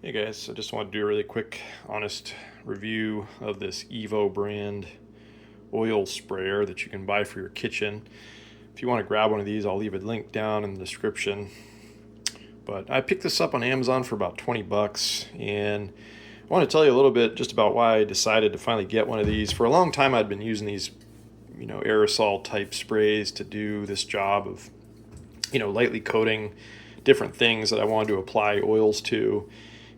Hey guys, I just want to do a really quick, honest review of this Evo brand oil sprayer that you can buy for your kitchen. If you want to grab one of these, I'll leave a link down in the description. But I picked this up on Amazon for about 20 bucks, and I want to tell you a little bit just about why I decided to finally get one of these. For a long time, I'd been using these, aerosol type sprays to do this job of, lightly coating different things that I wanted to apply oils to.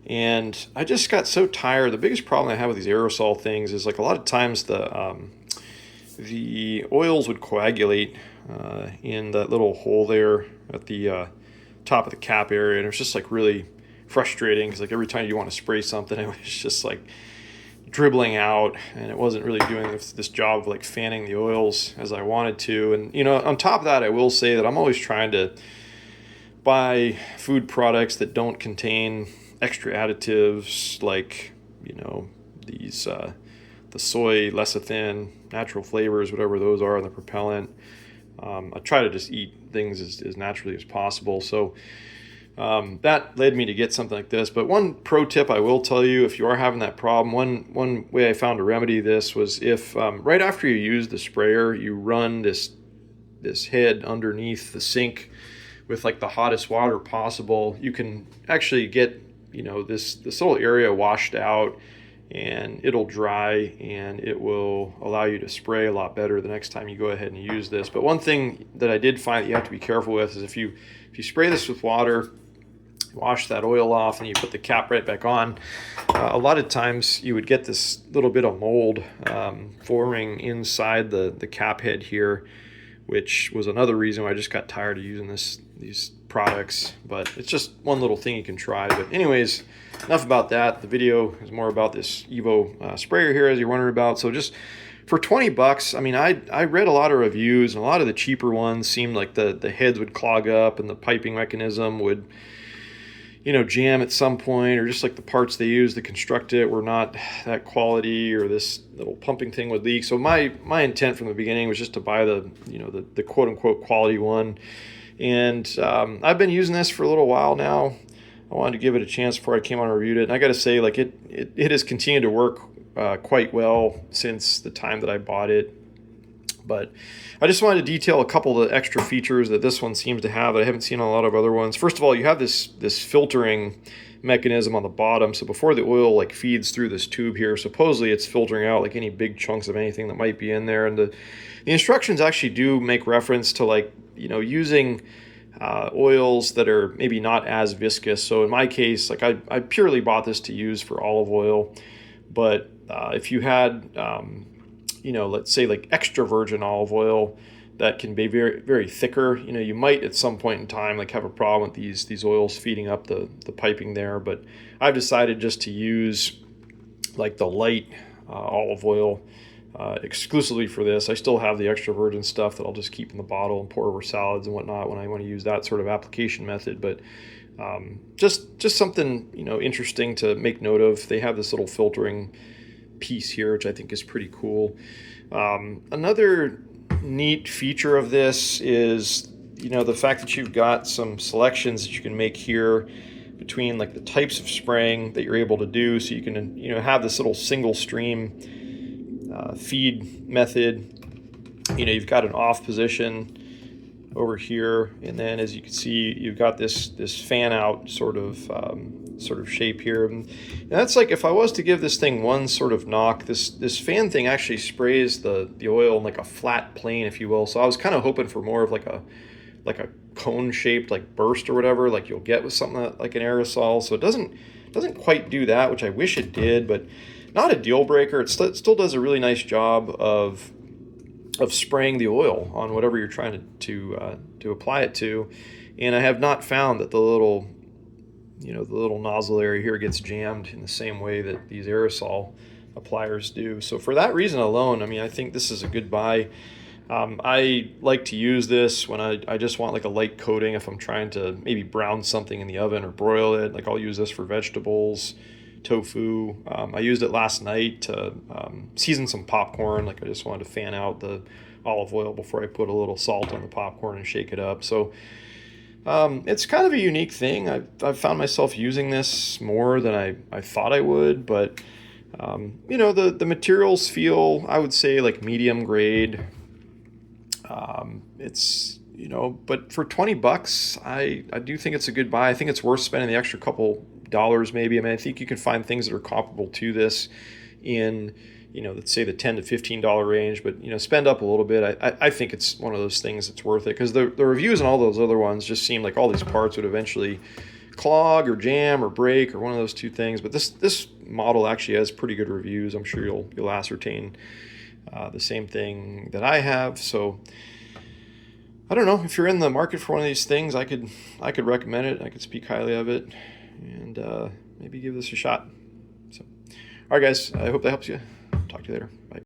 And I just got so tired. The biggest problem I have with these aerosol things is like a lot of times the oils would coagulate in that little hole there at the top of the cap area, and it's just like really frustrating because like every time you want to spray something, it was just like dribbling out, and it wasn't really doing this job of like fanning the oils as I wanted to. And on top of that, I will say that I'm always trying to buy food products that don't contain extra additives like these the soy lecithin, natural flavors, whatever those are in the propellant. I try to just eat things as naturally as possible. So that led me to get something like this. But one pro tip I will tell you, if you are having that problem, one way I found to remedy this was if right after you use the sprayer, you run this head underneath the sink with like the hottest water possible, you can actually get this whole area washed out, and it'll dry, and it will allow you to spray a lot better the next time you go ahead and use this. But one thing that I did find that you have to be careful with is if you spray this with water, wash that oil off, and you put the cap right back on, a lot of times you would get this little bit of mold forming inside the cap head here, which was another reason why I just got tired of using these products. But it's just one little thing you can try. But anyways, enough about that. The video is more about this Evo sprayer here, as you're wondering about. So just for 20 bucks, I mean, I read a lot of reviews, and a lot of the cheaper ones seemed like the heads would clog up and the piping mechanism would jam at some point, or just like the parts they used to construct it were not that quality, or this little pumping thing would leak. So my intent from the beginning was just to buy the quote unquote quality one. And I've been using this for a little while now. I wanted to give it a chance before I came on and reviewed it. And I got to say, like it has continued to work quite well since the time that I bought it. But I just wanted to detail a couple of the extra features that this one seems to have that I haven't seen on a lot of other ones. First of all, you have this filtering mechanism on the bottom. So before the oil like feeds through this tube here, supposedly it's filtering out like any big chunks of anything that might be in there. And the instructions actually do make reference to like using oils that are maybe not as viscous. So in my case, like I purely bought this to use for olive oil. But if you had let's say like extra virgin olive oil that can be very, very thicker, you might at some point in time like have a problem with these oils feeding up the piping there. But I've decided just to use like the light olive oil exclusively for this. I still have the extra virgin stuff that I'll just keep in the bottle and pour over salads and whatnot when I want to use that sort of application method. But just something interesting to make note of. They have this little filtering piece here, which I think is pretty cool. Another neat feature of this is the fact that you've got some selections that you can make here between like the types of spraying that you're able to do. So you can have this little single stream feed method. You've got an off position over here, and then as you can see, you've got this fan out sort of shape here. And that's like, if I was to give this thing one sort of knock, this fan thing actually sprays the oil in like a flat plane, if you will. So I was kind of hoping for more of like a cone shaped like burst or whatever, like you'll get with something like an aerosol. So it doesn't quite do that, which I wish it did, but not a deal breaker. It still does a really nice job of spraying the oil on whatever you're trying to apply it to. And I have not found that the little nozzle area here gets jammed in the same way that these aerosol appliers do. So for that reason alone, I mean, I think this is a good buy. I like to use this when I just want like a light coating, if I'm trying to maybe brown something in the oven or broil it. Like I'll use this for vegetables, tofu. I used it last night to season some popcorn. Like I just wanted to fan out the olive oil before I put a little salt on the popcorn and shake it up. So It's kind of a unique thing. I've found myself using this more than I thought I would, but the materials feel, I would say, like medium grade. But for 20 bucks, I do think it's a good buy. I think it's worth spending the extra couple dollars maybe. I mean, I think you can find things that are comparable to this in, let's say the $10 to $15 range, but, spend up a little bit. I think it's one of those things that's worth it, because the reviews on all those other ones just seem like all these parts would eventually clog or jam or break or one of those two things. But this model actually has pretty good reviews. I'm sure you'll ascertain the same thing that I have. So I don't know, if you're in the market for one of these things, I could recommend it. I could speak highly of it, and maybe give this a shot. So, all right, guys, I hope that helps you. Talk to you later. Bye.